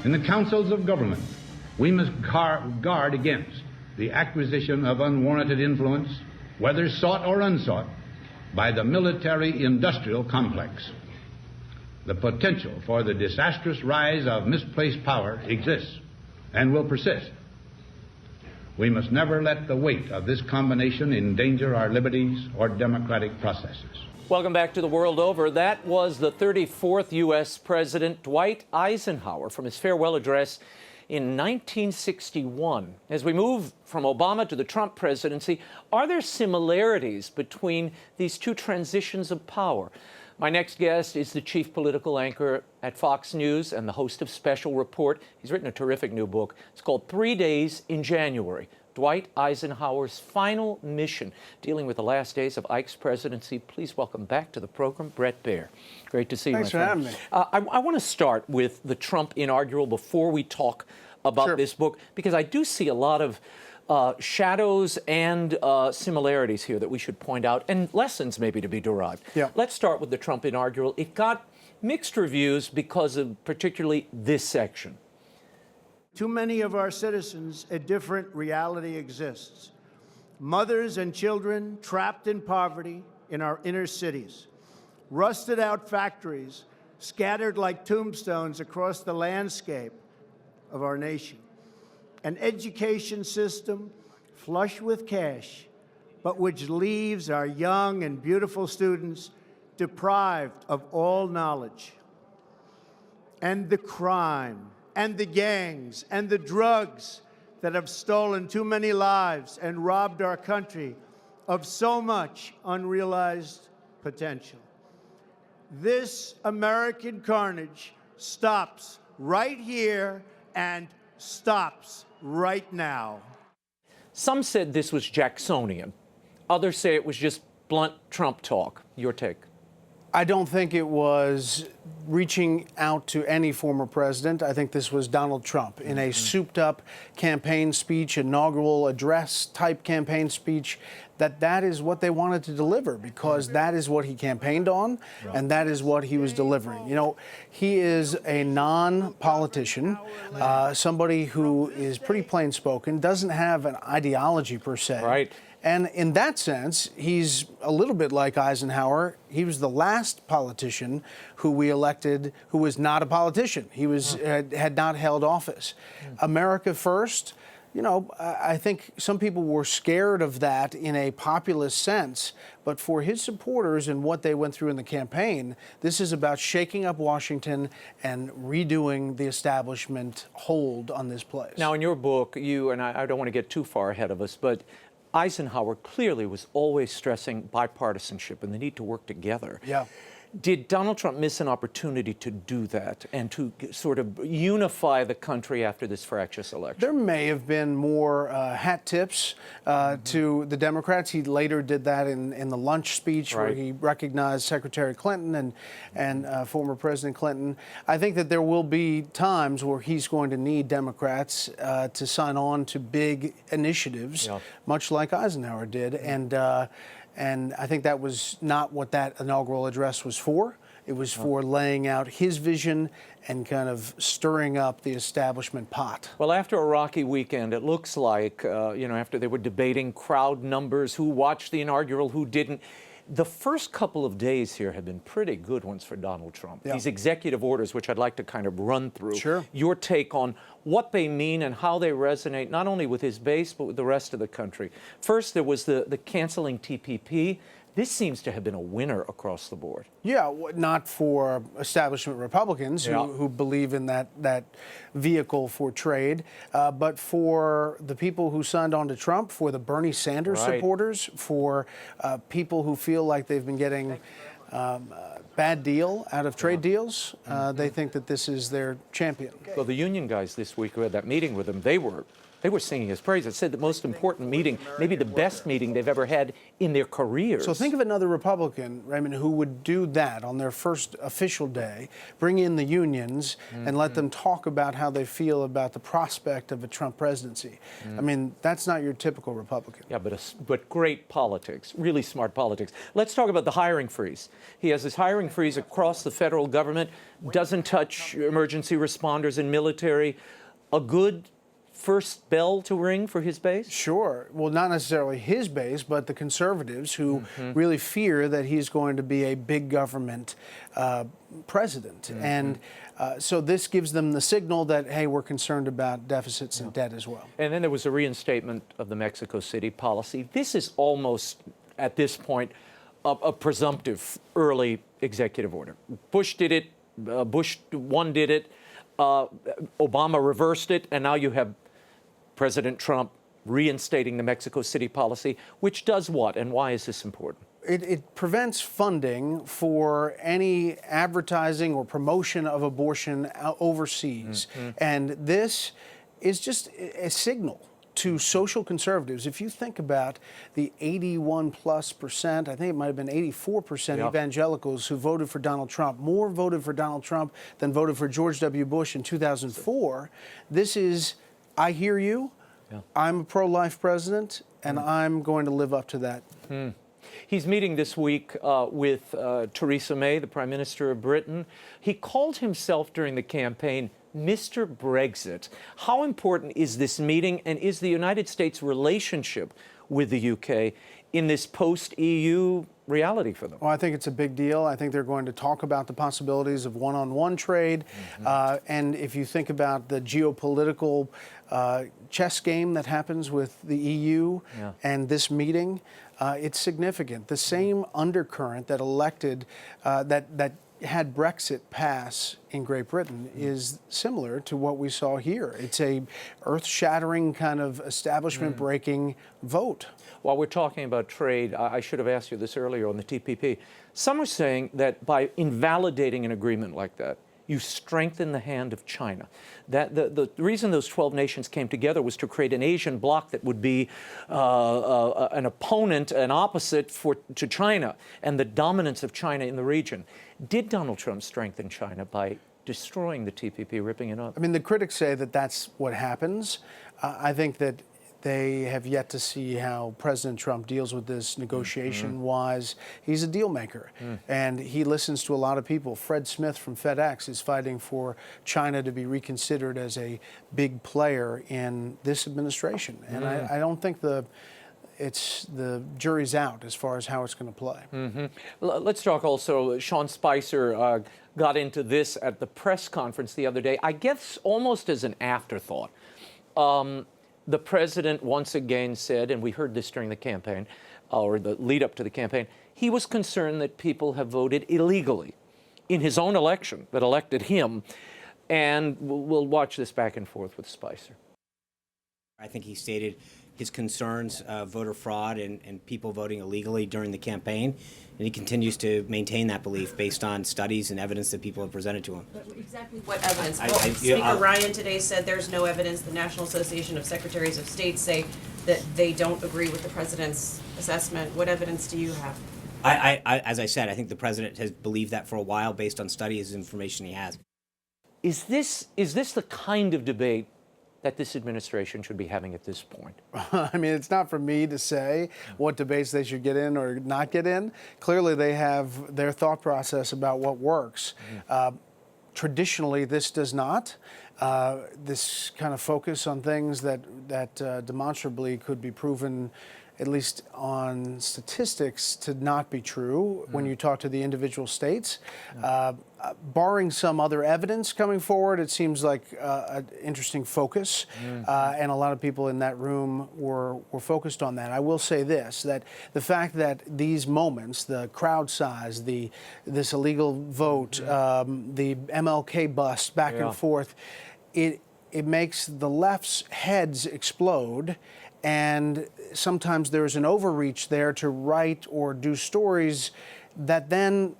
In the councils of government, we must guard against the acquisition of unwarranted influence, whether sought or unsought, by the military-industrial complex. The potential for the disastrous rise of misplaced power exists and will persist. We must never let the weight of this combination endanger our liberties or democratic processes. Welcome back to The World Over. That was the 34th U.S. President Dwight Eisenhower from his farewell address in 1961. As we move from Obama to the Trump presidency, are there similarities between these two transitions of power? My next guest is the chief political anchor at Fox News and the host of Special Report. He's written a terrific new book. It's called 3 Days in January, Dwight Eisenhower's Final Mission, dealing with the last days of Ike's presidency. Please welcome back to the program, Bret Baier. Great to see you, my friend. Thanks for having me. I want to start with the Trump inaugural before we talk about this book, because I do see a lot of shadows and similarities here that we should point out, and lessons maybe to be derived. Yeah. Let's start with the Trump inaugural. It got mixed reviews because of particularly this section. Too many of our citizens, a different reality exists. Mothers and children trapped in poverty in our inner cities. Rusted out factories scattered like tombstones across the landscape of our nation. An education system flush with cash, but which leaves our young and beautiful students deprived of all knowledge. And the crime, and the gangs, and the drugs that have stolen too many lives and robbed our country of so much unrealized potential. This American carnage stops right here and stops right now. Some said this was Jacksonian. Others say it was just blunt Trump talk. Your take? I don't think it was reaching out to any former president. I think this was Donald Trump in a souped-up campaign speech, inaugural address type campaign speech, that is what they wanted to deliver, because that is what he campaigned on, and that is what he was delivering. You know, he is a non-politician, somebody who is pretty plain-spoken, doesn't have an ideology per se. Right. And in that sense, he's a little bit like Eisenhower. He was the last politician who we elected who was not a politician. He was had not held office. America first. You know, I think some people were scared of that in a populist sense, but for his supporters and what they went through in the campaign, this is about shaking up Washington and redoing the establishment hold on this place. Now, in your book, you, and I don't want to get too far ahead of us, but Eisenhower clearly was always stressing bipartisanship and the need to work together. Yeah. Did Donald Trump miss an opportunity to do that and to sort of unify the country after this fractious election? There may have been more hat tips to the Democrats. He later did that in the lunch speech where he recognized Secretary Clinton and former President Clinton. I think that there will be times where he's going to need Democrats to sign on to big initiatives, much like Eisenhower did. And I think that was not what that inaugural address was for. It was for laying out his vision and kind of stirring up the establishment pot. Well, after a rocky weekend, it looks like, you know, after they were debating crowd numbers, who watched the inaugural, who didn't, the first couple of days here have been pretty good ones for Donald Trump. Yeah. These executive orders, which I'd like to kind of run through. Sure. Your take on what they mean and how they resonate, not only with his base, but with the rest of the country. First, there was the canceling TPP. This seems to have been a winner across the board. Yeah, not for establishment Republicans who believe in that vehicle for trade, but for the people who signed on to Trump, for the Bernie Sanders supporters, for people who feel like they've been getting bad deal out of trade deals. They think that this is their champion. Well, the union guys this week who had that meeting with him, they were They were singing his praises. Said the most important meeting, maybe the best meeting they've ever had in their careers. So think of another Republican, Raymond, who would do that on their first official day, bring in the unions and let them talk about how they feel about the prospect of a Trump presidency. I mean, that's not your typical Republican. Yeah, but great politics, really smart politics. Let's talk about the hiring freeze. He has this hiring freeze across the federal government, doesn't touch emergency responders and military. A good first bell to ring for his base? Sure. Well, not necessarily his base, but the conservatives who really fear that he's going to be a big government president. And so this gives them the signal that, hey, we're concerned about deficits and debt as well. And then there was a reinstatement of the Mexico City policy. This is almost, at this point, a presumptive early executive order. Bush did it. Bush 1 did it. Obama reversed it. And now you have President Trump reinstating the Mexico City policy, which does what, and why is this important? It prevents funding for any advertising or promotion of abortion overseas. And this is just a signal to social conservatives. If you think about the 81+%, I think it might have been 84% evangelicals who voted for Donald Trump, more voted for Donald Trump than voted for George W. Bush in 2004. This is, I hear you, I'm a pro-life president, and I'm going to live up to that. He's meeting this week with Theresa May, the Prime Minister of Britain. He called himself during the campaign Mr. Brexit. How important is this meeting, and is the United States' relationship with the UK in this post-EU reality for them? Well, I think it's a big deal. I think they're going to talk about the possibilities of one-on-one trade. And if you think about the geopolitical chess game that happens with the EU and this meeting, it's significant. The same undercurrent that that had Brexit pass in Great Britain is similar to what we saw here. It's a earth-shattering kind of establishment-breaking vote. While we're talking about trade, I should have asked you this earlier on the TPP. Some are saying that by invalidating an agreement like that, you strengthen the hand of China. That the reason those 12 nations came together was to create an Asian bloc that would be an opponent, an opposite to China and the dominance of China in the region. Did Donald Trump strengthen China by destroying the TPP, ripping it up? I mean, the critics say that that's what happens. I think that they have yet to see how President Trump deals with this negotiation-wise. He's a deal maker, and he listens to a lot of people. Fred Smith from FedEx is fighting for China to be reconsidered as a big player in this administration. And I don't think the jury's out as far as how it's going to play. Let's talk also, Sean Spicer got into this at the press conference the other day, I guess almost as an afterthought. The president once again said, and we heard this during the campaign, or the lead up to the campaign, he was concerned that people have voted illegally in his own election that elected him. And we'll watch this back and forth with Spicer. I think he stated his concerns of voter fraud and people voting illegally during the campaign, and he continues to maintain that belief based on studies and evidence that people have presented to him. But exactly what evidence? Speaker Ryan today said there's no evidence. The National Association of Secretaries of State say that they don't agree with the president's assessment. What evidence do you have? As I said, I think the president has believed that for a while based on studies and information he has. Is this the kind of debate that this administration should be having at this point? I mean, it's not for me to say what debates they should get in or not get in. Clearly, they have their thought process about what works. Traditionally, this does not. This kind of focus on things that demonstrably could be proven, at least on statistics, to not be true when you talk to the individual states. Barring some other evidence coming forward, it seems like an interesting focus, and a lot of people in that room were focused on that. I will say this, that the fact that these moments, the crowd size, this illegal vote, the MLK bust back and forth, it makes the left's heads explode. And sometimes there's an overreach there to write or do stories that then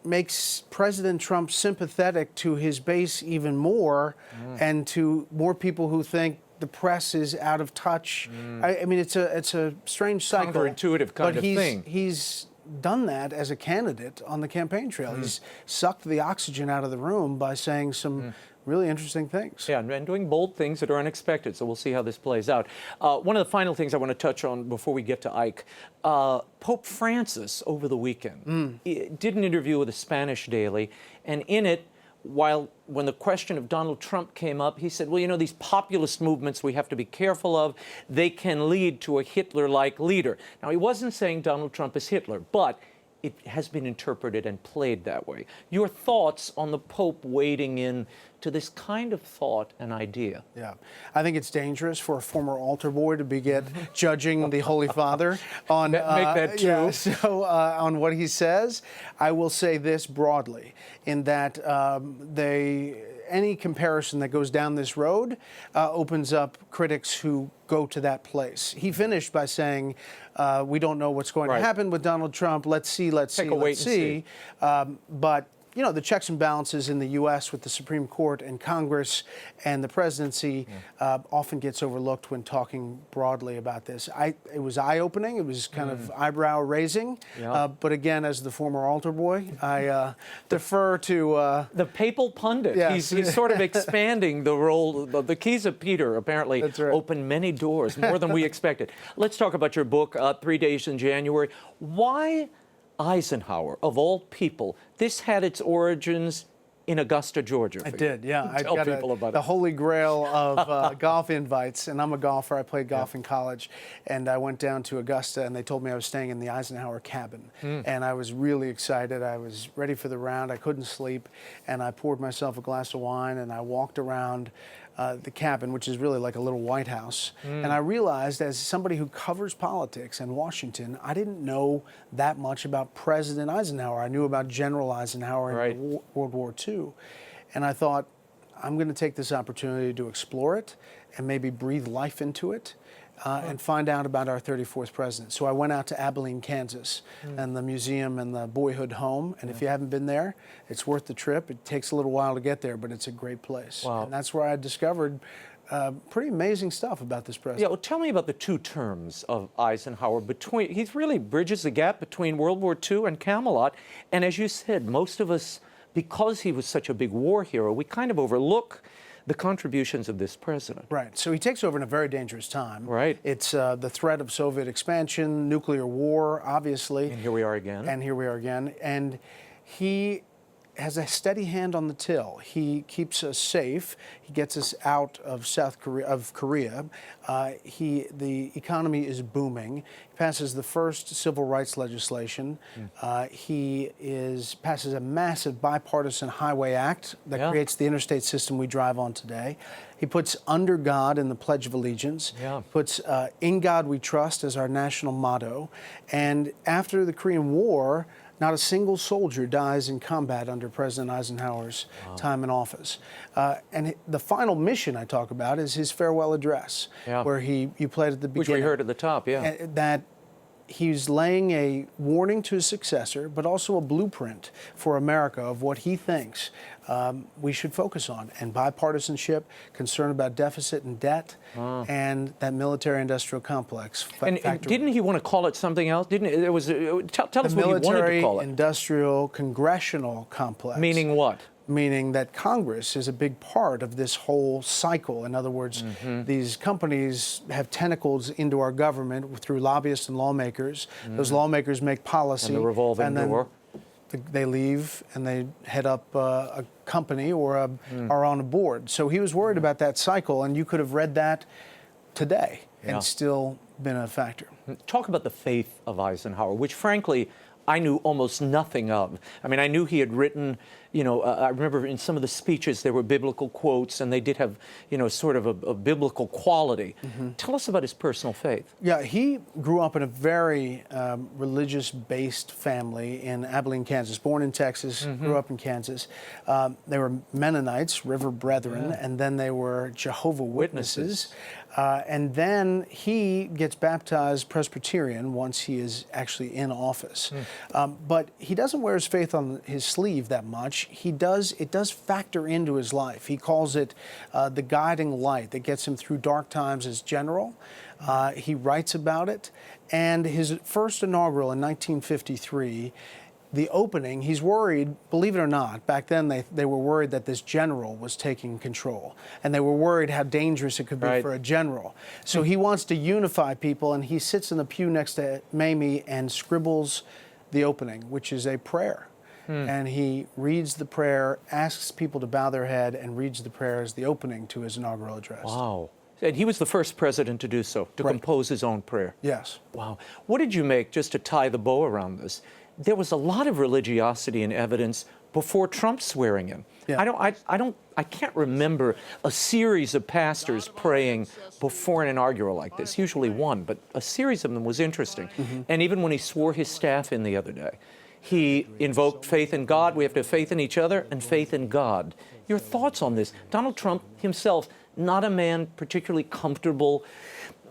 makes President Trump sympathetic to his base even more, and to more people who think the press is out of touch. I mean, it's a strange cycle. Counterintuitive kind of thing. He's done that as a candidate on the campaign trail. He's sucked the oxygen out of the room by saying some really interesting things. Yeah, and doing bold things that are unexpected, so we'll see how this plays out. One of the final things I want to touch on before we get to Ike, Pope Francis over the weekend did an interview with a Spanish daily, and in it, when the question of Donald Trump came up, he said, well, you know, these populist movements we have to be careful of. They can lead to a Hitler-like leader. Now, he wasn't saying Donald Trump is Hitler, but it has been interpreted and played that way. Your thoughts on the Pope wading in to this kind of thought and idea? Yeah, I think it's dangerous for a former altar boy to begin judging the Holy Father on make that true. Yeah, so on what he says. I will say this broadly, in that any comparison that goes down this road opens up critics who go to that place. He finished by saying, we don't know what's going to happen with Donald Trump. Let's see. But you know, the checks and balances in the U.S. with the Supreme Court and Congress and the presidency often gets overlooked when talking broadly about this. It was eye-opening. It was kind of eyebrow-raising. Yeah. But again, as the former altar boy, I defer to... the papal pundit. Yes. He's sort of expanding the role. The keys of Peter apparently open many doors, more than we expected. Let's talk about your book, 3 Days in January. Why Eisenhower, of all people? This had its origins in Augusta, Georgia. It did, yeah. Tell people about the it. Holy Grail of golf invites, and I'm a golfer. I played golf in college, and I went down to Augusta, and they told me I was staying in the Eisenhower cabin, and I was really excited. I was ready for the round. I couldn't sleep, and I poured myself a glass of wine, and I walked around the cabin, which is really like a little White House. And I realized, as somebody who covers politics in Washington, I didn't know that much about President Eisenhower. I knew about General Eisenhower in World War II. And I thought, I'm going to take this opportunity to explore it and maybe breathe life into it. And find out about our 34th president. So I went out to Abilene, Kansas, and the museum and the boyhood home. And if you haven't been there, it's worth the trip. It takes a little while to get there, but it's a great place. Wow. And that's where I discovered pretty amazing stuff about this president. Yeah, well, tell me about the two terms of Eisenhower. He really bridges the gap between World War II and Camelot. And as you said, most of us, because he was such a big war hero, we kind of overlook the contributions of this president. Right. So he takes over in a very dangerous time. Right. It's the threat of Soviet expansion, nuclear war, obviously. And here we are again. And he has a steady hand on the till. He keeps us safe. He gets us out of Korea. The economy is booming. He passes the first civil rights legislation. He passes a massive bipartisan highway act that creates the interstate system we drive on today. He puts "Under God" in the Pledge of Allegiance. Puts "In God We Trust" as our national motto. And after the Korean War, not a single soldier dies in combat under President Eisenhower's time in office. And the final mission I talk about is his farewell address, where you played at the beginning. Which we heard at the top, That he's laying a warning to his successor, but also a blueprint for America of what he thinks we should focus on. And bipartisanship, concern about deficit and debt, and that military-industrial complex. And didn't he want to call it something else? Didn't it? It was tell us what he wanted to call it. Military-industrial congressional complex. Meaning what? Meaning that Congress is a big part of this whole cycle. In other words, these companies have tentacles into our government through lobbyists and lawmakers. Those lawmakers make policy. And the revolving door. They leave and they head up a company or are on a board. So he was worried about that cycle, and you could have read that today and still been a factor. Talk about the faith of Eisenhower, which frankly I knew almost nothing of. I mean, I knew he had written, I remember in some of the speeches there were biblical quotes, and they did have, sort of a biblical quality. Tell us about his personal faith. Yeah, he grew up in a very religious-based family in Abilene, Kansas. Born in Texas, grew up in Kansas. They were Mennonites, River Brethren, and then they were Jehovah's Witnesses. And then he gets baptized Presbyterian once he is actually in office. But he doesn't wear his faith on his sleeve that much. speech, it does factor into his life. He calls it the guiding light that gets him through dark times as general. He writes about it. And his first inaugural in 1953, the opening, he's worried, believe it or not, back then they were worried that this general was taking control. And they were worried how dangerous it could be for a general. So he wants to unify people, and he sits in the pew next to Mamie and scribbles the opening, which is a prayer. And he reads the prayer, asks people to bow their head, and reads the prayer as the opening to his inaugural address. Wow. And he was the first president to do so, to compose his own prayer. Yes. Wow. What did you make, just to tie the bow around this? There was a lot of religiosity and evidence before Trump's swearing in. Yeah. I can't remember a series of pastors praying before an inaugural like this, usually one, but a series of them was interesting. And even when he swore his staff in the other day, he invoked faith in God. We have to have faith in each other and faith in God. Your thoughts on this? Donald Trump himself, not a man particularly comfortable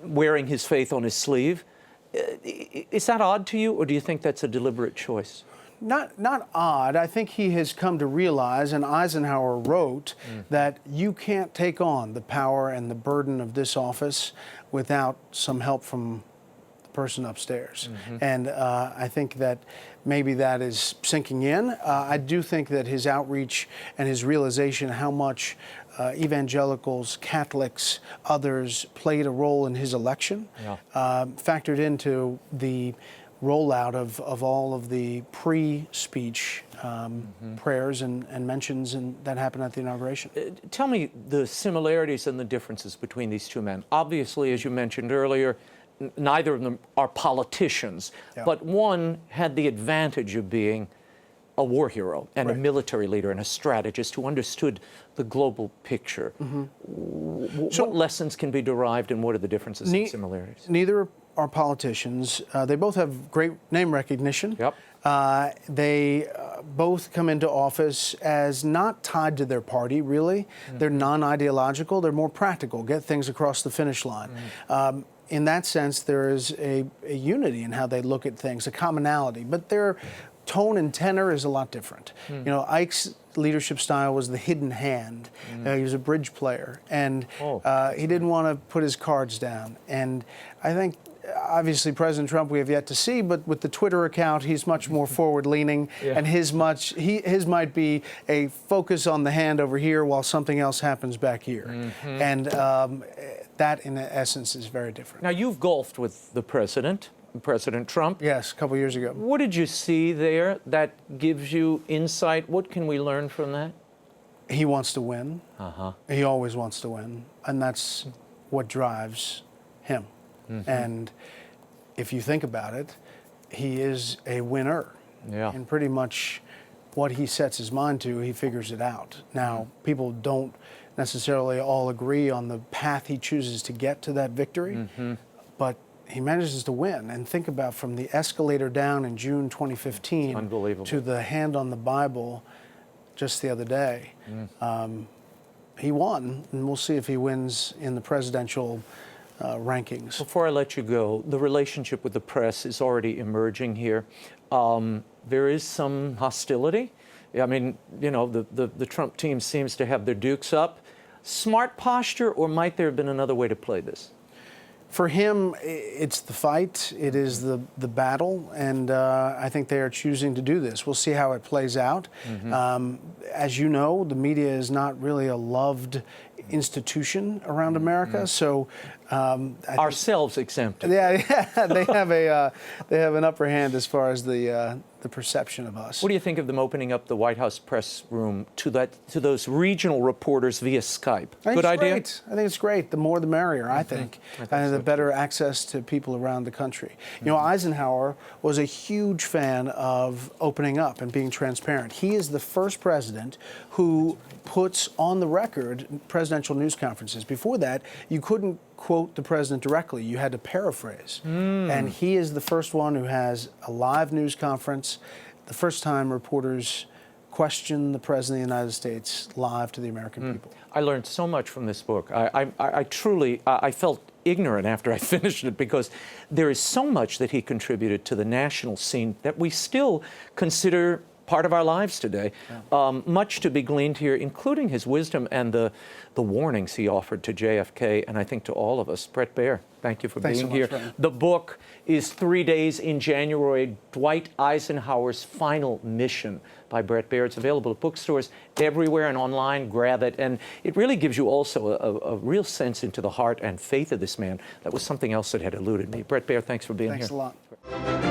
wearing his faith on his sleeve. Is that odd to you, or do you think that's a deliberate choice? Not odd. I think he has come to realize, and Eisenhower wrote, that you can't take on the power and the burden of this office without some help from the person upstairs. And I think that maybe that is sinking in. I do think that his outreach and his realization how much evangelicals, Catholics, others played a role in his election, factored into the rollout of all of the pre-speech prayers and mentions that happened at the inauguration. Tell me the similarities and the differences between these two men. Obviously, as you mentioned earlier, neither of them are politicians, but one had the advantage of being a war hero and a military leader and a strategist who understood the global picture. What lessons can be derived, and what are the differences and similarities? Neither are politicians. They both have great name recognition. They both come into office as not tied to their party, really. They're non-ideological. They're more practical, get things across the finish line. In that sense, there is a unity in how they look at things, a commonality. But their tone and tenor is a lot different. You know, Ike's leadership style was the hidden hand. He was a bridge player, and he didn't want to put his cards down. And I think, obviously, President Trump we have yet to see, but with the Twitter account, he's much more forward-leaning, and his might be a focus on the hand over here while something else happens back here. And that, in essence, is very different. Now, you've golfed with the President Trump. Yes, a couple years ago. What did you see there that gives you insight? What can we learn from that? He wants to win. He always wants to win, and that's what drives him. And if you think about it, he is a winner. And pretty much what he sets his mind to, he figures it out. Now, people don't necessarily all agree on the path he chooses to get to that victory, but he manages to win. And think about from the escalator down in June 2015 to the hand on the Bible just the other day. He won, and we'll see if he wins in the presidential rankings. Before I let you go, the relationship with the press is already emerging here. There is some hostility. I mean, you know, the Trump team seems to have their dukes up. Smart posture, or might there have been another way to play this? For him, it's the fight. It is the battle, and I think they are choosing to do this. We'll see how it plays out. As you know, the media is not really a loved institution around America, so ourselves exempted. Yeah, they have an upper hand as far as the perception of us. What do you think of them opening up the White House press room to those regional reporters via Skype? Good idea? Great. I think it's great. The more the merrier, I think. And the better access to people around the country. You know, Eisenhower was a huge fan of opening up and being transparent. He is the first president who puts on the record presidential news conferences. Before that, you couldn't quote the president directly. You had to paraphrase. And he is the first one who has a live news conference, the first time reporters question the president of the United States live to the American people. I learned so much from this book. I truly felt ignorant after I finished it, because there is so much that he contributed to the national scene that we still consider part of our lives today. Much to be gleaned here, including his wisdom and the warnings he offered to JFK, and I think to all of us. Bret Baier, thank you for being here. Raymond. The book is 3 Days in January, Dwight Eisenhower's Final Mission by Bret Baier. It's available at bookstores everywhere and online. Grab it. And it really gives you also a real sense into the heart and faith of this man. That was something else that had eluded me. Bret Baier, thanks for being here. Thanks a lot.